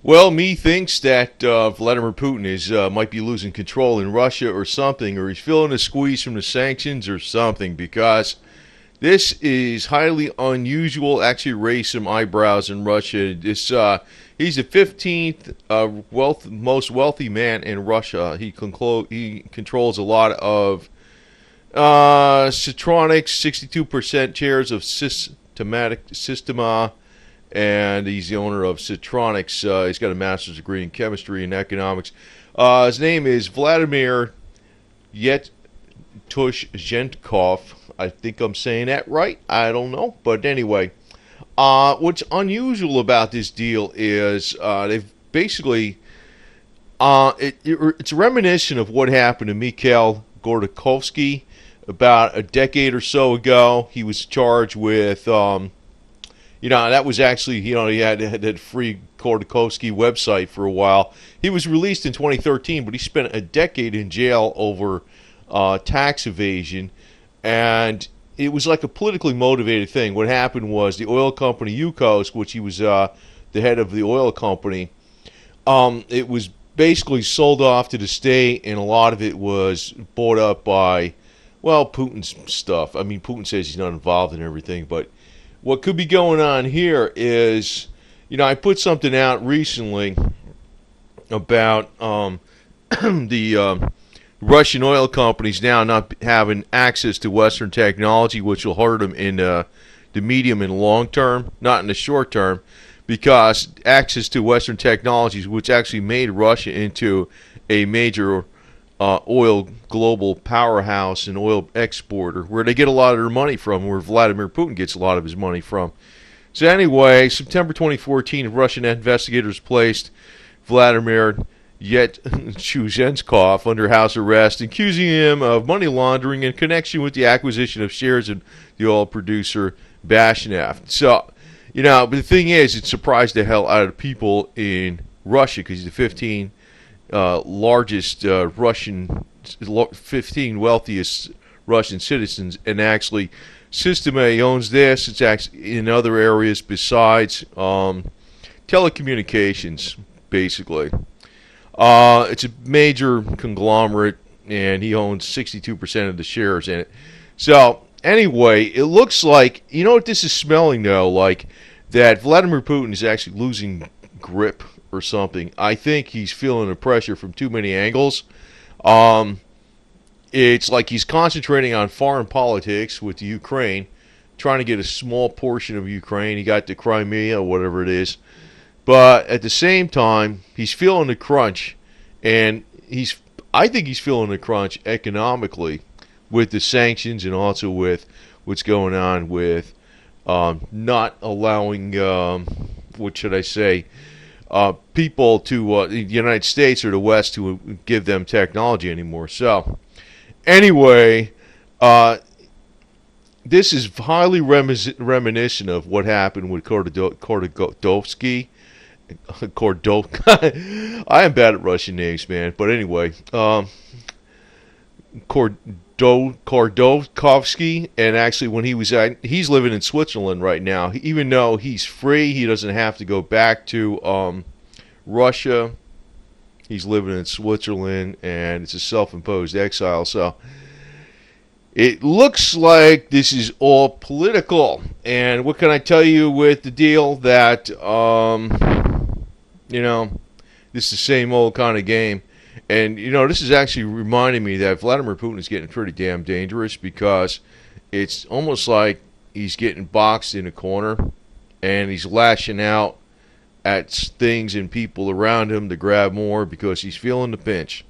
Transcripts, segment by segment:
Well, me thinks that Vladimir Putin is might be losing control in Russia or something, or he's feeling a squeeze from the sanctions or something, because this is highly unusual. Actually, raised some eyebrows in Russia. He's the 15th most wealthy man in Russia. He controls a lot of Citronics, 62% shares of Systema, and he's the owner of Citronics. He's got a master's degree in chemistry and economics. His name is Vladimir Yevtushenkov. I think I'm saying that right. I don't know. But anyway, what's unusual about this deal is they've basically, it's reminiscent of what happened to Mikhail Gordakovsky about a decade or so ago. He was charged with, that was actually, he had that free Gordakovsky website for a while. He was released in 2013, but he spent a decade in jail over tax evasion. And it was like a politically motivated thing. What happened was the oil company Yukos, which he was the head of the oil company, it was basically sold off to the state, and a lot of it was bought up by, well, Putin's stuff. I mean, Putin says he's not involved in everything, but what could be going on here is, I put something out recently about the Russian oil companies now not having access to Western technology, which will hurt them in the medium and long term, not in the short term, because access to Western technologies, which actually made Russia into a major oil global powerhouse and oil exporter, where they get a lot of their money from, where Vladimir Putin gets a lot of his money from. So anyway, September 2014, Russian investigators placed Vladimir Yevtushenkov under house arrest, accusing him of money laundering in connection with the acquisition of shares in the oil producer Bashneft. So, but the thing is, it surprised the hell out of people in Russia, because he's the 15 largest 15 wealthiest Russian citizens, and actually Systema owns this. It's actually in other areas besides telecommunications, basically. It's a major conglomerate, and he owns 62% of the shares in it. So, anyway, it looks like, what this is smelling, though? Like that Vladimir Putin is actually losing grip or something. I think he's feeling the pressure from too many angles. It's like he's concentrating on foreign politics with the Ukraine, trying to get a small portion of Ukraine. He got the Crimea, whatever it is. But at the same time, he's feeling the crunch, and I think he's feeling the crunch economically with the sanctions, and also with what's going on with not allowing, what should I say, people to the United States or the West to give them technology anymore. So, anyway, this is highly reminiscent of what happened with Kordovsky. I am bad at Russian names, man. But anyway, Kordovsky, and actually when he's living in Switzerland right now. Even though he's free, he doesn't have to go back to Russia. He's living in Switzerland, and it's a self-imposed exile. So it looks like this is all political. And what can I tell you with the deal? That this is the same old kind of game. And, this is actually reminding me that Vladimir Putin is getting pretty damn dangerous, because it's almost like he's getting boxed in a corner, and he's lashing out at things and people around him to grab more, because he's feeling the pinch.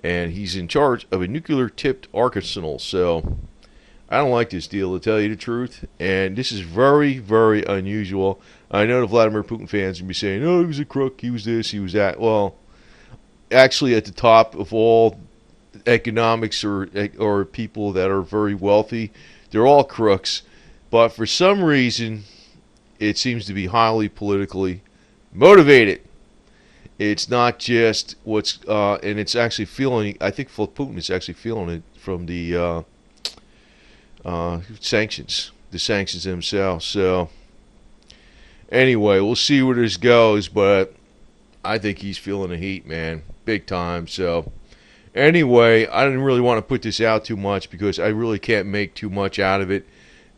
And he's in charge of a nuclear-tipped arsenal. So I don't like this deal, to tell you the truth. And this is very, very unusual. I know the Vladimir Putin fans will be saying, oh, he was a crook, he was this, he was that. Well, actually at the top of all economics or people that are very wealthy, they're all crooks. But for some reason, it seems to be highly politically motivated. It's not just and it's actually feeling, I think Putin is actually feeling it from the sanctions themselves. So Anyway, we'll see where this goes, but I think he's feeling the heat, man, big time. So anyway, I didn't really want to put this out too much because I really can't make too much out of it,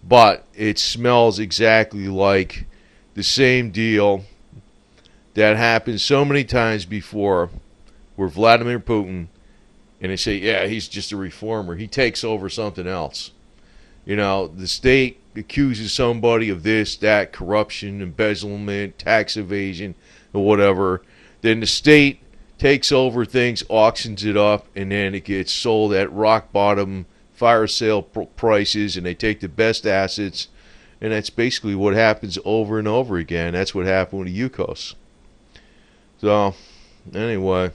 but it smells exactly like the same deal that happened so many times before, where Vladimir Putin, and they say, yeah, he's just a reformer. He takes over something else. You know, the state accuses somebody of this, that, corruption, embezzlement, tax evasion, or whatever. Then the state takes over things, auctions it up, and then it gets sold at rock bottom fire sale prices, and they take the best assets, and that's basically what happens over and over again. That's what happened with the Yukos. So, anyway,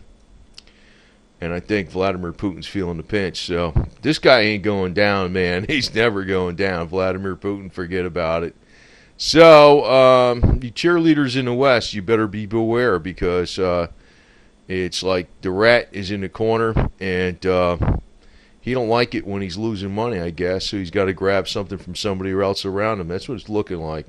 and I think Vladimir Putin's feeling the pinch. So, this guy ain't going down, man. He's never going down. Vladimir Putin, forget about it. So, you cheerleaders in the West, you better be beware, because it's like the rat is in the corner, and he don't like it when he's losing money, I guess. So he's got to grab something from somebody else around him. That's what it's looking like.